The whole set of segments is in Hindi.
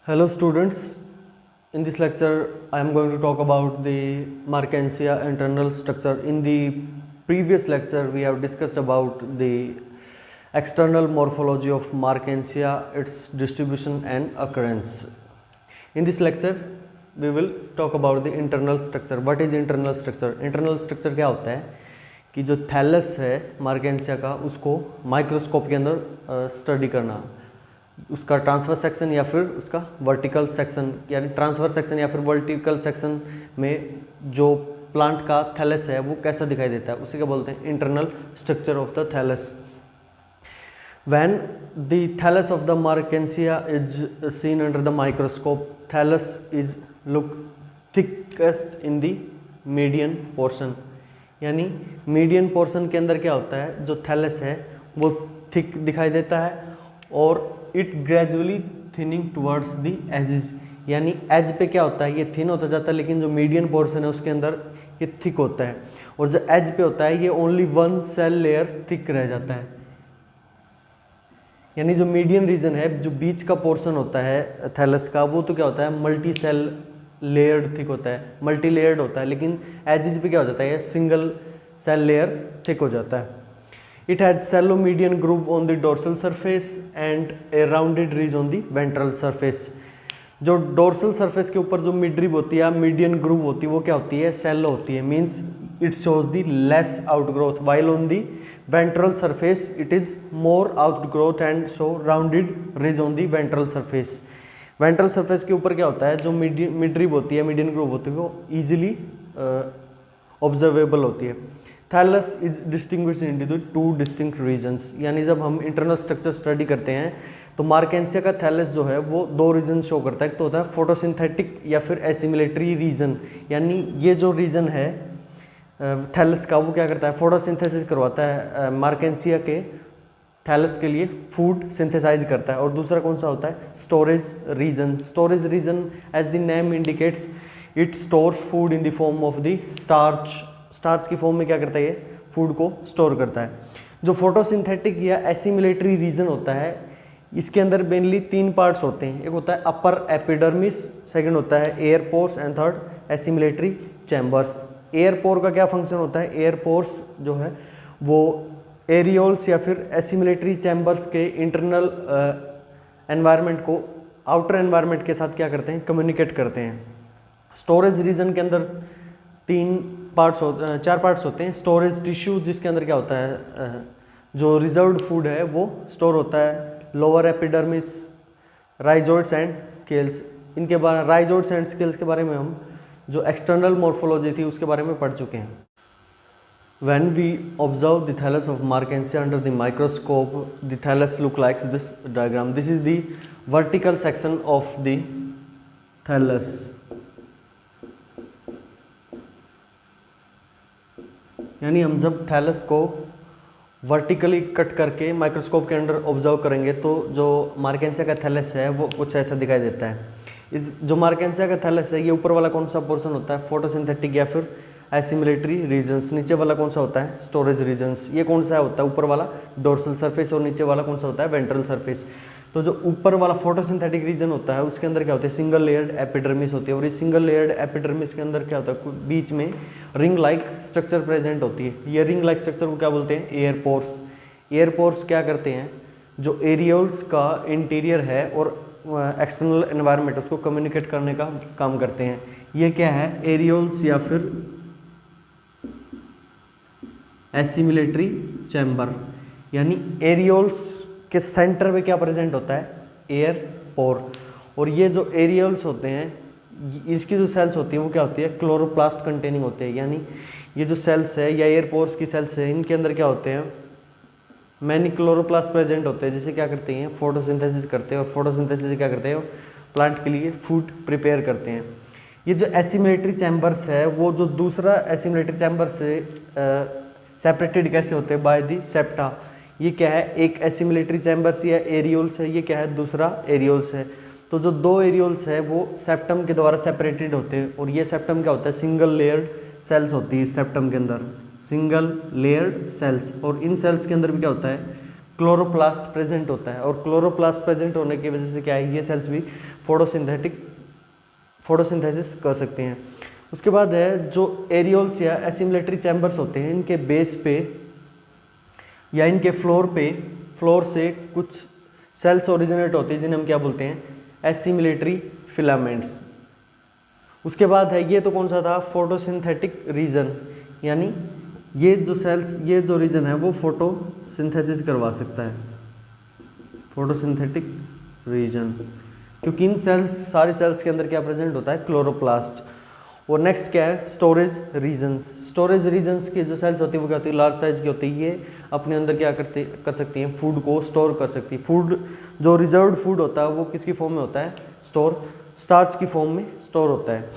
Hello students, in this lecture I am going to talk about the Markensia internal structure. In the previous lecture we have discussed about the external morphology of Markensia, its distribution and occurrence. In this lecture we will talk about the internal structure. What is internal structure? Internal structure क्या होता है कि जो थैलस है मार्केंसिया का उसको माइक्रोस्कोप के अंदर स्टडी करना, उसका ट्रांसफर सेक्शन या फिर उसका वर्टिकल सेक्शन, यानी ट्रांसफर सेक्शन या फिर वर्टिकल सेक्शन में जो प्लांट का थैलस है वो कैसा दिखाई देता है, उसे क्या बोलते हैं? Internal structure of the thallus. When the thallus of the Markensia is seen under the microscope, thallus is look thickest in the median portion. यानी मीडियन पोर्शन के अंदर क्या होता है, जो थैलस है वो थिक दिखाई देता है और it gradually thinning towards the edges. यानी एज पे क्या होता है, ये थिन होता जाता है, लेकिन जो मीडियन पोर्शन है उसके अंदर ये थिक होता है. और जो एज पे होता है ये only one cell layer thick रह जाता है. यानी जो मीडियन रीजन है, जो बीच का पोर्शन होता है थैलस का, वो तो क्या होता है, मल्टी सेल लेयर्ड थिक होता है, मल्टी लेयर्ड होता है, लेकिन एजेस पे क्या हो जाता है, सिंगल सेल लेयर थिक हो जाता है. It has shallow median groove on the dorsal surface and a rounded ridge on the ventral surface. जो डोर्सल सरफेस के ऊपर जो मिड रिब होती है, मीडियन ग्रूव होती है, वो क्या होती है, शैलो होती है. Means it shows the less outgrowth, while on the ventral surface it is more outgrowth and show rounded ridge on the ventral surface. Ventral surface के ऊपर क्या होता है, जो मिड रिब होती है, मीडियन ग्रूव होती है, वो ईजिली ऑब्जर्वेबल होती है. Thallus is distinguished into two distinct regions. यानी जब हम इंटरनल स्ट्रक्चर स्टडी करते हैं तो मार्केंसिया का थैलस जो है वो दो रीजन शो करता है. एक तो होता है फोटोसिंथेटिक या फिर एसिमिलेटरी रीजन. यानी ये जो रीजन है थैलस का, वो क्या करता है, फोटोसिंथेसिस करवाता है, मार्केंसिया के थैलस के लिए फूड सिंथेसाइज करता है. और दूसरा कौन सा होता है, storage region. Storage region as the name indicates it stores food in the form of the starch. Starch की फॉर्म में क्या करता है, ये फूड को स्टोर करता है. जो फोटोसिंथेटिक या एसिमिलेटरी रीजन होता है, इसके अंदर मेनली तीन पार्ट्स होते हैं. एक होता है अपर एपिडर्मिस, सेकंड होता है air pores and third assimilatory chambers. Air pore का क्या फंक्शन होता है, एयर पोर्स जो है वो एरियोल्स या फिर एसिमिलेटरी चैम्बर्स के इंटरनल एनवायरनमेंट को आउटर एनवायरनमेंट के साथ क्या करते हैं, कम्युनिकेट करते हैं. स्टोरेज रीजन के अंदर चार पार्ट्स होते हैं. स्टोरेज टिश्यू, जिसके अंदर क्या होता है, जो रिजर्व्ड फूड है वो स्टोर होता है. Lower epidermis, rhizoids and scales. इनके बारे राइजोइड्स एंड स्केल्स के बारे में हम जो एक्सटर्नल मॉर्फोलॉजी थी उसके बारे में पढ़ चुके हैं. When we observe the thallus of Markensia under the microscope, the thallus look like this diagram. This is the vertical section of the thallus. यानी हम जब थैलस को वर्टिकली कट करके माइक्रोस्कोप के अंदर ऑब्जर्व करेंगे तो जो मार्केंसिया का थैलस है वो कुछ ऐसा दिखाई देता है. इस जो मार्केंसिया का थैलस है, ये ऊपर वाला कौन सा पोर्शन होता है, फोटोसिंथेटिक या फिर एसिमिलेटरी रीजन्स. नीचे वाला कौन सा होता है, स्टोरेज रीजन्स. ये कौन सा होता है, ऊपर वाला डोर्सल सरफेस, और नीचे वाला कौन सा होता है, वेंट्रल सरफेस. तो जो ऊपर वाला फोटोसिंथेटिक रीजन होता है उसके अंदर क्या होता है, सिंगल लेयर्ड एपिडर्मिस होती है. और इस सिंगल लेयर्ड एपिडर्मिस के अंदर क्या होता है, बीच में रिंग लाइक स्ट्रक्चर प्रेजेंट होती है. ये रिंग लाइक स्ट्रक्चर को क्या बोलते हैं, एयर पोर्स. एयर पोर्स क्या करते हैं, जो एरियोल्स का इंटीरियर है और एक्सटर्नल एनवायरनमेंट उसको कम्युनिकेट करने का काम करते हैं. ये क्या है, एरियोल्स या फिर एसिमिलेटरी चैम्बर. यानी एरियोल्स के सेंटर में क्या प्रेजेंट होता है, एयर पोर. और ये जो एरियोल्स होते हैं, इसकी जो सेल्स होती है वो क्या होती है, क्लोरोप्लास्ट कंटेनिंग होते हैं. यानी ये जो सेल्स है या एयर पोर्स की सेल्स है, इनके अंदर क्या होते हैं, मैनी क्लोरोप्लास्ट प्रेजेंट होते हैं, जिसे क्या करते हैं, फोटोसिंथेसिस करते हैं. और फोटोसिंथेसिस क्या करते हैं, प्लांट के लिए फूड प्रिपेयर करते हैं. ये जो एसिमिलेटरी चैम्बर्स है, वो जो दूसरा एसिमिलेटरी चैम्बर से सेपरेटेड कैसे होते हैं, बाय द सेप्टा. ये क्या है, एक एसिमिलेटरी चैम्बर्स या एरियोल्स है, ये क्या है, दूसरा एरियोल्स है. तो जो दो एरियोल्स है वो सेप्टम के द्वारा सेपरेटेड होते हैं. और ये सेप्टम क्या होता है, सिंगल लेयर्ड सेल्स होती है इस सेप्टम के अंदर. सिंगल लेयर्ड सेल्स, और इन सेल्स के अंदर भी क्या होता है, क्लोरोप्लास्ट प्रेजेंट होता है, और क्लोरोप्लास्ट प्रेजेंट होने की वजह से क्या है, ये सेल्स भी फोटोसिंथेसिस कर सकते हैं। उसके बाद है जो एरियोल्स या एसिमुलेटरी चैम्बर्स होते हैं, इनके बेस पे या इनके फ्लोर से कुछ सेल्स ओरिजिनेट होते हैं जिन्हें हम क्या बोलते हैं, एसिमुलेटरी फिलामेंट्स। उसके बाद है ये तो कौन सा था, फोटोसिंथेटिक रीजन, यानी ये जो सेल्स, ये जो रीजन है वो फोटोसिंथेसिस करवा सकता है, फोटोसिंथेटिक रीजन, क्योंकि इन सेल्स, सारे सेल्स के अंदर क्या प्रेजेंट होता है, क्लोरोप्लास्ट। और नेक्स्ट क्या है, स्टोरेज रीजन्स। स्टोरेज रीजन्स की जो सेल्स होती है वो क्या होती है, लार्ज साइज की होती है, ये अपने अंदर क्या कर सकती हैं, फूड को स्टोर कर सकती है। फूड जो रिजर्व्ड फूड होता है वो किसकी फॉर्म में होता है, स्टार्च की फॉर्म में स्टोर होता है।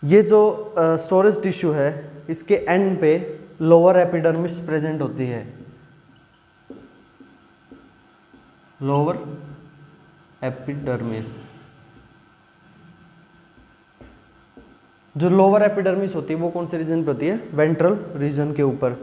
ये जो स्टोरेज टिश्यू है, इसके एंड पे लोअर एपिडर्मिस प्रेजेंट होती है, लोअर एपिडर्मिस। जो लोअर एपिडर्मिस होती है वो कौन से रीजन पे होती है, वेंट्रल रीजन के ऊपर।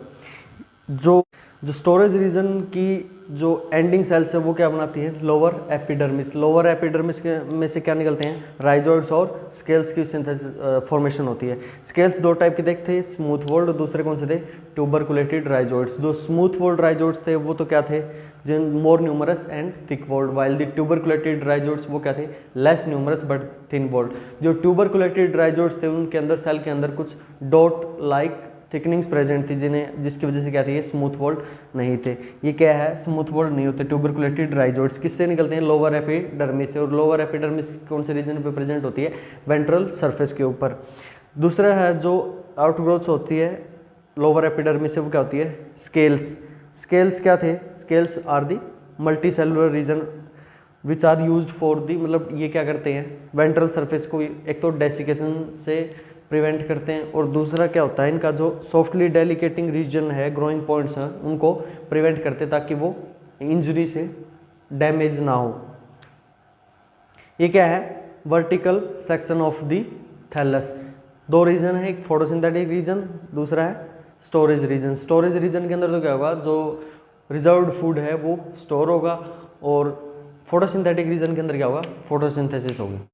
जो स्टोरेज रीजन की जो एंडिंग सेल्स है वो क्या बनाती है, लोअर एपिडर्मिस। लोअर एपिडर्मिस के में से क्या निकलते हैं, राइजोइड्स और स्केल्स की सिंथेसिस फॉर्मेशन होती है। स्केल्स दो टाइप के देखते हैं, स्मूथ वोल्ड, और दूसरे कौन से थे, ट्यूबरकुलेटेड राइजोइड्स। जो स्मूथ वोल्ड राइजोइड्स थे वो तो क्या थे, जिन more numerous and thick walled, while the tuberculated rhizoids वो क्या थे, less numerous but thin walled. जो ट्यूबरकुलेटेड राइजोइड्स थे उनके अंदर, सेल के अंदर कुछ डॉट लाइक थिकनिंग्स प्रेजेंट थी, जिसकी वजह से क्या थी, ये स्मूथ वोल्ड नहीं थे। ये क्या है, स्मूथ वोल्ड नहीं होते। ट्यूबरकुलेटेड राइजोइड्स किससे निकलते हैं, लोअर एपिडर्मिस से, और लोअर एपिडर्मिस कौन से रीजन पे प्रेजेंट होती है, वेंट्रल सरफेस के ऊपर। दूसरा है जो आउटग्रोथ्स होती है लोअर एपिडर्मिस से, वो क्या होती है, स्केल्स। स्केल्स क्या थे, scales are the multi cellular region which are used for the, मतलब ये क्या करते हैं, वेंट्रल सरफेस को एक तो डेसिकेशन से प्रिवेंट करते हैं, और दूसरा क्या होता है, इनका जो सॉफ्टली डेलिकेटिंग रीजन है, ग्रोइंग पॉइंट्स हैं, उनको प्रिवेंट करते हैं ताकि वो इंजरी से डैमेज ना हो। ये क्या है, vertical section of the thallus. दो रीजन है, एक फोटोसिंथेटिक रीजन, दूसरा है स्टोरेज रीजन। स्टोरेज रीजन के अंदर तो क्या होगा, जो रिजर्व्ड फूड है वो स्टोर होगा, और फोटोसिंथेटिक रीजन के अंदर क्या होगा, फोटोसिंथेसिस होगी।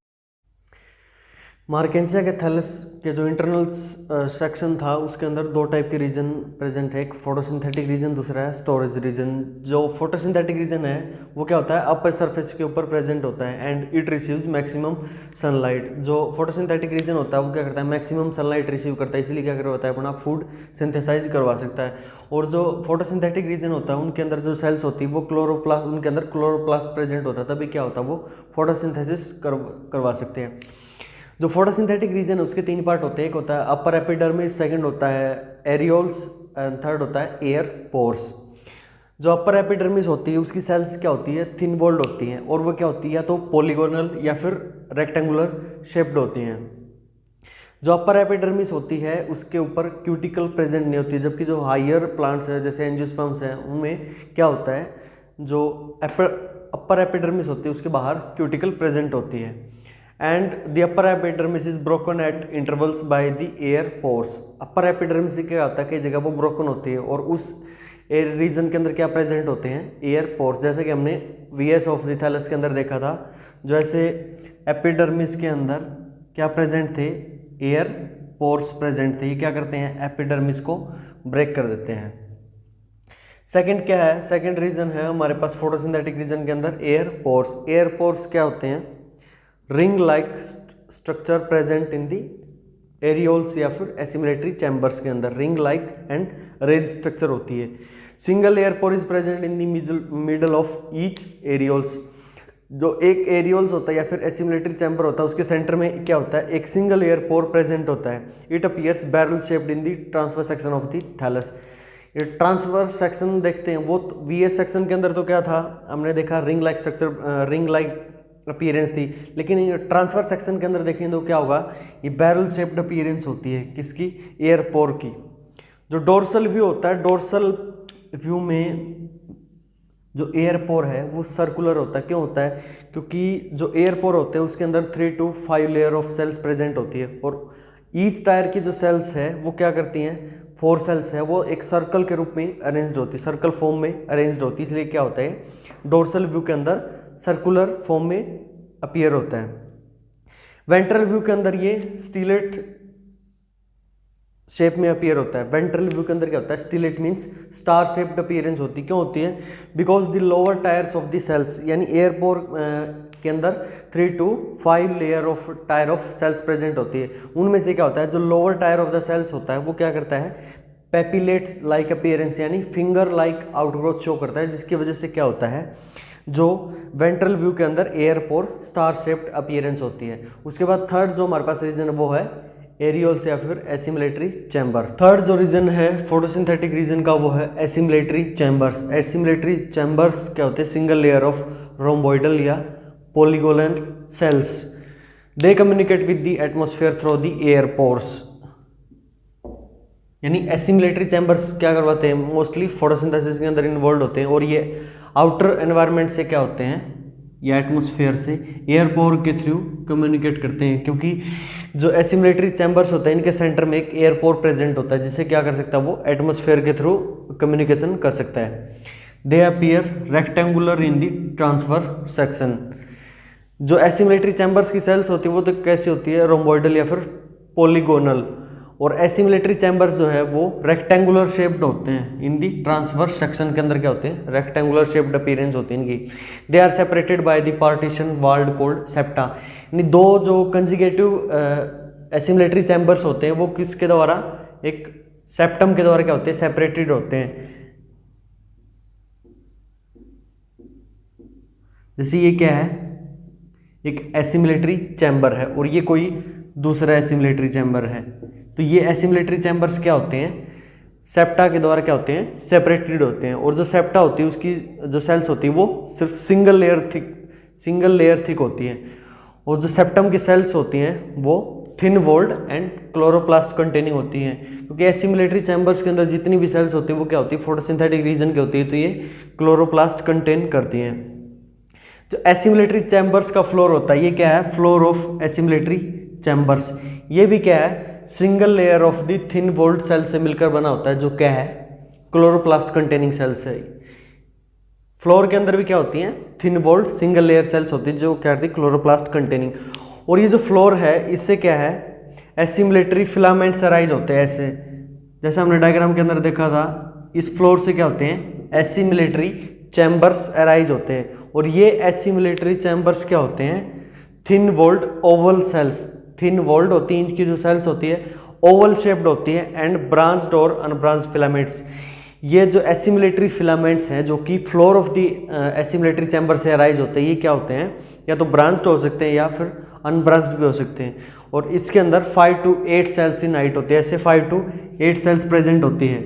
मार्केंसिया के थैलस के जो इंटरनल सेक्शन था उसके अंदर दो टाइप के रीजन प्रेजेंट है, एक फोटोसिंथेटिक रीजन, दूसरा है स्टोरेज रीजन। जो फोटोसिंथेटिक रीजन है वो क्या होता है, अपर सरफेस के ऊपर प्रेजेंट होता है, and it receives maximum sunlight. जो फोटोसिंथेटिक रीजन होता है वो क्या करता है, मैक्सिमम सनलाइट रिसीव करता है, इसलिए क्या करवाता है, अपना फूड सिंथेसाइज करवा सकता है। और जो फोटोसिंथेटिक रीजन होता है उनके अंदर जो सेल्स होती है वो क्लोरोप्लास्ट, उनके अंदर क्लोरोप्लास्ट प्रेजेंट होता है, तभी क्या होता है, वो फोटोसिंथेसिस करवा सकते हैं। जो फोटोसिंथेटिक रीजन है उसके तीन पार्ट होते हैं, एक होता है अपर एपिडर्मिस, सेकंड होता है एरियोल्स, एंड थर्ड होता है एयर पोर्स। जो अपर एपिडर्मिस होती है उसकी सेल्स क्या होती है, थिन वॉल्ड होती हैं, और वो क्या होती है, या तो पॉलीगोनल या फिर रेक्टेंगुलर शेप्ड होती हैं। जो अपर एपिडर्मिस होती है उसके ऊपर क्यूटिकल प्रेजेंट नहीं होती है, जबकि जो हायर प्लांट्स है जैसे एंजियोस्पर्म्स हैं उनमें क्या होता है, जो अपर एपिडर्मिस होती है उसके बाहर क्यूटिकल प्रेजेंट होती है। And the upper epidermis is broken eight intervals by the air pores. Upper epidermis क्या होता है, कई जगह वो ब्रोकन होती है, और उस एयर रीजन के अंदर क्या प्रेजेंट होते हैं, एयर पोर्स। जैसे कि हमने वीएस ऑफ द थैलस के अंदर देखा था, जो ऐसे एपिडर्मिस के अंदर क्या प्रेजेंट थे, एयर पोर्स प्रेजेंट थे। ये क्या करते हैं, एपिडर्मिस को ब्रेक कर देते हैं। सेकंड क्या है, सेकंड रीजन है हमारे पास फोटोसिंथेटिक रीजन के अंदर एयर पोर्स। एयर पोर्स क्या होते हैं, ring like structure present in the areoles या फिर एसिमुलेटरी चैम्बर्स के अंदर ring like and rays structure होती है। Single air pore is present in the middle of each areoles. जो एक एरियोल्स होता है या फिर एसिमुलेटरी चैम्बर होता है उसके सेंटर में क्या होता है, एक सिंगल एयर पोर प्रेजेंट होता है। It appears barrel shaped in the transverse section of the thallus. ये ट्रांसवर्स सेक्शन देखते हैं, वो वीएस सेक्शन के अंदर तो क्या था, हमने देखा ring like structure, ring like appearance थी, लेकिन ट्रांसफर सेक्शन के अंदर देखें तो क्या होगा, ये बैरल शेप्ड अपीयरेंस होती है, किसकी, एयर पोर की। जो डोर्सल व्यू होता है, डोर्सल व्यू में जो एयर पोर है वो सर्कुलर होता है। क्यों होता है, क्योंकि जो एयर पोर होते हैं उसके अंदर 3 to 5 layer of cells present होती है, और ईच टायर की जो सेल्स है वो क्या करती हैं, 4 सेल्स है, वो एक सर्कल के रूप में अरेंज्ड होती है, सर्कल फॉर्म में अरेंज्ड होती है, इसलिए क्या होता है डोर्सल व्यू के अंदर सर्कुलर फॉर्म में अपीयर होता है। वेंट्रल व्यू के अंदर ये स्टीलेट शेप में अपीयर होता है। वेंट्रल व्यू के अंदर क्या होता है, stellate means star shaped appearance होती है। क्यों होती है, because the lower tiers of the cells, यानी एयर पोर के अंदर 3 to 5 layer of tier of cells present होती है। उनमें से क्या होता है, जो lower tier of the cells होता है वो क्या करता है, पेपिलेट्स लाइक अपीयरेंस यानी फिंगर लाइक आउटग्रोथ शो करता है, जिसकी वजह से क्या होता है, जो वेंट्रल व्यू के अंदर एयर पोर स्टार शेप्ड अपीयरेंस होती है। उसके बाद थर्ड जो हमारे पास रीजन है वो है एरियोल्स या फिर एसिमिलेटरी चैम्बर। थर्ड जो रीजन है फोटोसिंथेटिक रीजन का वो है एसिमिलेटरी चैम्बर्स। एसिमिलेटरी चैम्बर्स क्या होते हैं, सिंगल लेयर ऑफ रोम्बोइडल या polygonal cells. They communicate with the atmosphere through the air pores. यानी एसिमिलेटरी चैम्बर्स क्या करवाते हैं, मोस्टली फोटोसिंथेसिस के अंदर इन्वॉल्व होते हैं, और ये आउटर एनवायरनमेंट से क्या होते हैं, या एटमॉस्फेयर से एयर पोर के थ्रू कम्युनिकेट करते हैं। क्योंकि जो एसिमिलेटरी चैम्बर्स होते हैं इनके सेंटर में एक एयर पोर प्रेजेंट होता है, जिससे क्या कर सकता है, वो एटमॉस्फेयर के थ्रू कम्युनिकेशन कर सकता है। दे अपीयर रेक्टेंगुलर इन दी ट्रांसफर सेक्शन। जो एसिमिलेटरी चैम्बर्स की सेल्स होती है वो तो कैसी होती है, रोम्बोइडल या फिर पॉलीगोनल, और एसिमिलेटरी चैम्बर्स जो है वो रेक्टेंगुलर शेप्ड होते हैं। इन दी ट्रांसफर सेक्शन के अंदर क्या होते हैं, रेक्टेंगुलर शेप्ड अपीयरेंस होती है इनकी। They are separated by the partition walled called septa. यानी दो जो कंजिगेटिव एसिमिलेटरी चैम्बर्स होते हैं वो किसके द्वारा, एक सेप्टम के द्वारा क्या होते हैं, सेपरेटेड होते हैं। जैसे ये क्या है, एक एसिमिलेटरी चैम्बर है और ये कोई दूसरा एसिमिलेटरी चैम्बर है। तो ये एसिमिलेटरी चैम्बर्स क्या होते हैं, सेप्टा के द्वारा क्या होते हैं, सेपरेटेड होते हैं। और जो सेप्टा होती है उसकी जो सेल्स होती है वो सिर्फ सिंगल लेयर थिक होती है। और जो सेप्टम की सेल्स होती हैं वो thin walled and chloroplast containing होती हैं। क्योंकि एसिमिलेटरी चैम्बर्स के अंदर जितनी भी सेल्स होती है वो क्या होती है, फोटोसिंथेटिक रीजन की होती है, तो ये क्लोरोप्लास्ट कंटेन करती हैं। जो एसिमिलेटरी चैम्बर्स का फ्लोर होता है ये क्या है, फ्लोर ऑफ एसिमिलेटरी चैम्बर्स। ये भी क्या है, single layer of the thin walled cell से मिलकर बना होता है, जो क्या है, क्लोरोप्लास्ट कंटेनिंग सेल्स है। फ्लोर के अंदर भी क्या होती हैं, thin walled single layer cells होती है, जो क्या होती है, क्लोरोप्लास्ट कंटेनिंग। और ये जो फ्लोर है इससे क्या है, एसिमिलेटरी फिलामेंट्स अराइज होते हैं। ऐसे जैसे हमने डायग्राम के अंदर देखा था, इस फ्लोर से क्या होते हैं, एसिमिलेटरी चैम्बर्स अराइज होते हैं। और ये एसिमिलेटरी चैम्बर्स क्या होते हैं, thin walled oval cells. Thin walled होती है, इनकी जो सेल्स होती है ओवल शेप्ड होती है, एंड ब्रांच्ड और अनब्रांच्ड फिलामेंट्स। ये जो एसिमिलेटरी फिलामेंट्स हैं जो कि floor of the assimilatory chamber से अराइज होते हैं, ये क्या होते हैं, या तो ब्रांच्ड हो सकते हैं या फिर अनब्रांच्ड भी हो सकते हैं। और इसके अंदर 5 to 8 सेल्स इन हाइट होती है। ऐसे 5 to 8 सेल्स प्रेजेंट होती है,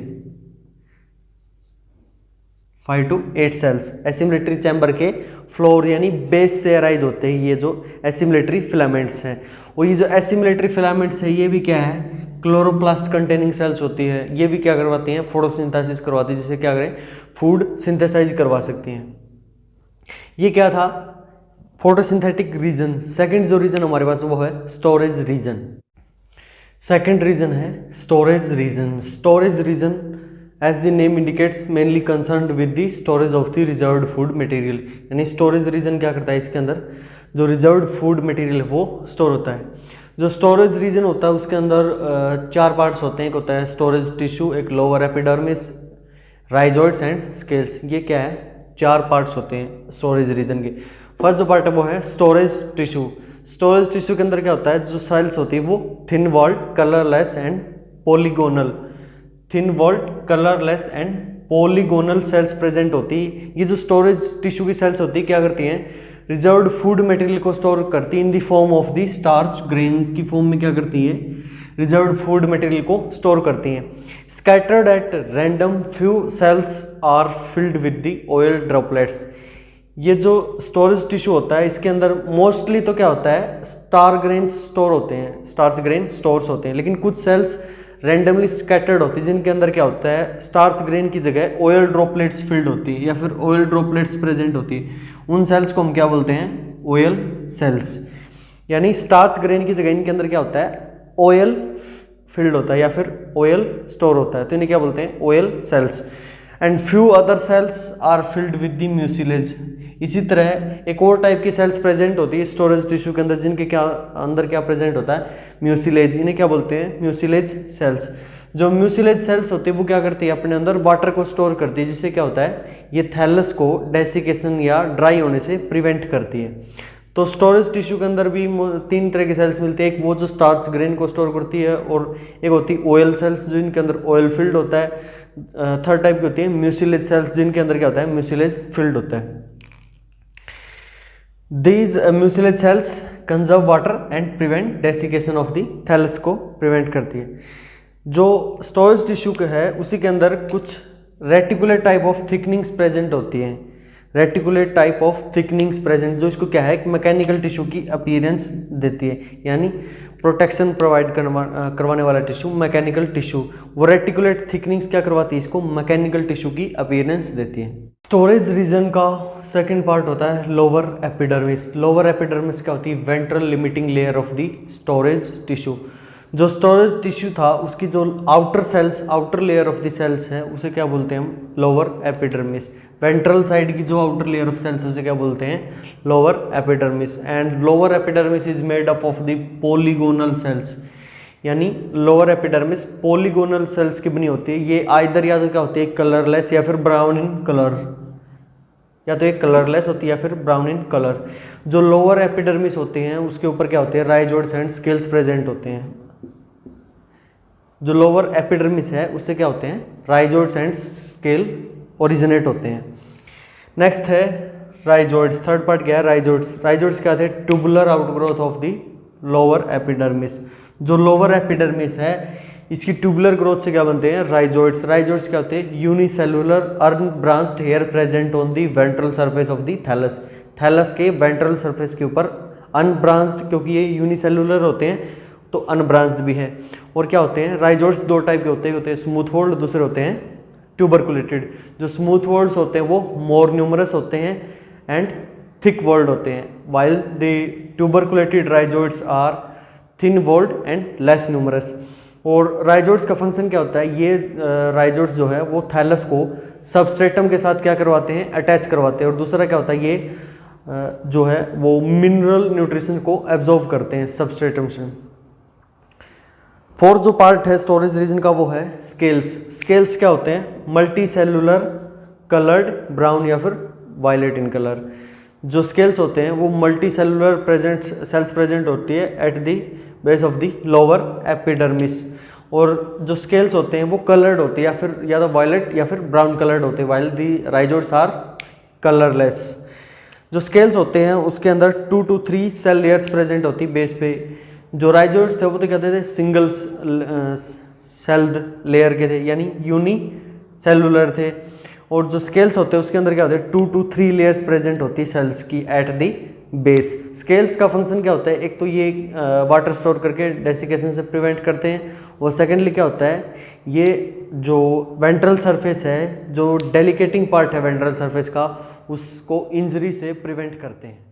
5 to 8 सेल्स एसिमिलेटरी चैम्बर के फ्लोर यानी बेस से अराइज होते हैं ये जो एसिमिलेटरी फिलामेंट्स हैं। और ये जो एसिमिलेटरी फिलामेंट्स है ये भी क्या है, क्लोरोप्लास्ट कंटेनिंग सेल्स होती है। ये भी क्या करवाती हैं, फोटोसिंथेसिस करवाती है, जिससे क्या करें, फूड सिंथेसाइज करवा सकती हैं। ये क्या था, फोटोसिंथेटिक रीजन। सेकंड जो रीजन हमारे पास वो है स्टोरेज रीजन। सेकंड रीजन है storage region. Storage region as the name indicates mainly concerned with the storage of the reserved food material. यानी स्टोरेज रीजन क्या करता है, इसके अंदर जो रिजर्व्ड फूड मटेरियल है वो स्टोर होता है। जो स्टोरेज रीजन होता है उसके अंदर 4 पार्ट्स होते हैं। एक होता है स्टोरेज टिश्यू, एक lower epidermis, rhizoids and scales. ये क्या है, 4 पार्ट्स होते हैं स्टोरेज रीजन के। फर्स्ट जो पार्ट है वो है स्टोरेज टिश्यू। स्टोरेज टिश्यू के अंदर क्या होता है, जो सेल्स होती है वो thin walled, colourless and polygonal. Thin walled, colourless and polygonal cells present होती है। ये जो स्टोरेज टिश्यू की सेल्स होती है क्या करती हैं, रिजर्व्ड फूड मटेरियल को स्टोर करती है in the form of the starch grain की फॉर्म में। क्या करती है, रिजर्व्ड फूड मटेरियल को स्टोर करती हैं। Scattered at random few cells are filled with the oil droplets. ये जो स्टोरेज टिश्यू होता है इसके अंदर मोस्टली तो क्या होता है, स्टार ग्रेन स्टोर होते हैं, स्टार्च ग्रेन स्टोर्स होते हैं। लेकिन कुछ सेल्स रैंडमली स्कैटर्ड होती है जिनके अंदर क्या होता है, स्टार्च ग्रेन की जगह ऑयल ड्रॉपलेट्स फिल्ड होती है या फिर ऑयल ड्रॉपलेट्स प्रेजेंट होती है। उन सेल्स को हम क्या बोलते हैं, ऑयल सेल्स। यानी स्टार्च ग्रेन की जगह इनके अंदर क्या होता है, ऑयल फिल्ड होता है या फिर ऑयल स्टोर होता है, तो इन्हें क्या बोलते हैं, oil cells. And few other cells are filled with the mucilage. इसी तरह एक और टाइप की सेल्स प्रेजेंट होती है स्टोरेज टिश्यू के अंदर, जिनके अंदर क्या प्रेजेंट होता है, म्यूसिलेज। इन्हें क्या बोलते हैं, म्यूसिलेज सेल्स। जो म्यूसिलेज सेल्स होती है वो क्या करती है, अपने अंदर वाटर को स्टोर करती है, जिससे क्या होता है, ये थैलस को डेसिकेशन या ड्राई होने से प्रिवेंट करती है। तो स्टोरेज टिश्यू के अंदर भी 3 तरह की सेल्स मिलती है, एक वो जो स्टार्च ग्रेन को स्टोर करती है, और एक होती है ऑयल सेल्स जो इनके अंदर ऑयल फिल्ड होता है। थर्ड टाइप की होती है म्यूसिलेज सेल्स, जिनके अंदर क्या होता है, म्यूसिलेज फिल्ड होता है। These mucilage cells conserve water and prevent desiccation of the thallus को प्रिवेंट करती है। जो स्टोरेज टिश्यू का है उसी के अंदर कुछ reticulate type of thickenings present होती हैं, reticulate type of thickenings present, जो इसको क्या है, मैकेनिकल टिश्यू की अपीयरेंस देती है, यानी प्रोटेक्शन प्रोवाइड करवाने वाला टिश्यू मैकेनिकल टिश्यू। वो रेटिकुलेट थिकनिंग्स क्या करवाती है, इसको मैकेनिकल टिश्यू की अपीयरेंस देती है। स्टोरेज रीजन का सेकंड पार्ट होता है लोअर एपिडर्मिस। लोअर एपिडर्मिस क्या होती है, ventral limiting layer of the storage tissue. जो स्टोरेज टिश्यू था उसकी जो outer cells, outer layer of the cells है, उसे क्या बोलते हैं हम, लोअर एपिडर्मिस। वेंट्रल साइड की जो आउटर लेयर ऑफ सेल्स है उसे क्या बोलते हैं, lower epidermis. And lower epidermis is made up of the polygonal cells, यानी लोअर एपिडर्मिस पॉलीगोनल सेल्स की बनी होती है। ये आइदर या तो क्या होती है, कलरलेस या फिर ब्राउन इन कलर, या तो एक कलरलेस होती है या फिर ब्राउन इन कलर। जो लोअर एपिडर्मिस होते हैं उसके ऊपर क्या होते हैं, राइजोइड्स एंड स्केल्स प्रेजेंट होते हैं। जो लोअर एपिडर्मिस है उससे क्या होते हैं, राइजोइड्स एंड स्केल ओरिजिनेट होते हैं। नेक्स्ट है राइजोइड्स। थर्ड पार्ट क्या है, राइजोइड्स। राइजोइड्स क्या होते हैं, tubular outgrowth of the lower epidermis. जो लोअर एपिडर्मिस है इसकी ट्यूबुलर ग्रोथ से क्या बनते हैं, राइजोइड्स। राइजोइड्स क्या होते हैं, unicellular unbranched hair present on the ventral surface of the thallus. Thallus के वेंट्रल सरफेस के ऊपर अनब्रांच्ड, क्योंकि ये यूनिसेलुलर होते हैं तो अनब्रांच्ड भी है। और क्या होते हैं, राइजोइड्स 2 टाइप के होते हैं स्मूथ वॉल्ड, दूसरे होते हैं ट्यूबरकुलेटेड। जो स्मूथ वॉल्ड्स होते हैं वो मोर न्यूमरस होते हैं एंड थिक वॉल्ड होते हैं, while the tuberculated rhizoids are thin walled and less numerous. और राइजोइड्स का फंक्शन क्या होता है, ये राइजोइड्स जो है वो थैलस को सबस्ट्रेटम के साथ क्या करवाते हैं, अटैच करवाते हैं। और दूसरा क्या होता है, ये जो है वो मिनरल न्यूट्रिशन को एब्जॉर्ब करते हैं सबस्ट्रेटम से। फोर्थ जो पार्ट है स्टोरेज रीजन का वो है स्केल्स। स्केल्स क्या होते हैं, मल्टी सेलुलर कलर्ड ब्राउन या फिर वायलेट इन कलर। जो स्केल्स होते हैं वो मल्टी सेलुलर सेल्स प्रेजेंट होती है at the base of the lower epidermis. और जो स्केल्स होते हैं वो कलर्ड होते हैं, या तो वायलेट या फिर ब्राउन कलर्ड होते हैं, while the rhizoids are colourless. जो स्केल्स होते हैं उसके अंदर 2 to 3 सेल लेयर्स प्रेजेंट होती है बेस पे। जो राइजोइड्स थे वो तो कहते थे सिंगल सेल्ड लेयर के थे, यानी यूनी सेलुलर थे। और जो स्केल्स होते हैं उसके अंदर क्या होते हैं, 2 to 3 लेयर्स प्रेजेंट होती है सेल्स की एट द बेस। स्केल्स का फंक्शन क्या होता है, एक तो ये वाटर स्टोर करके डेसिकेशन से प्रिवेंट करते हैं, और सेकेंडली क्या होता है, ये जो वेंट्रल सरफेस है, जो डेलिकेटिंग पार्ट है वेंट्रल सरफेस का, उसको इंजरी से प्रिवेंट करते हैं।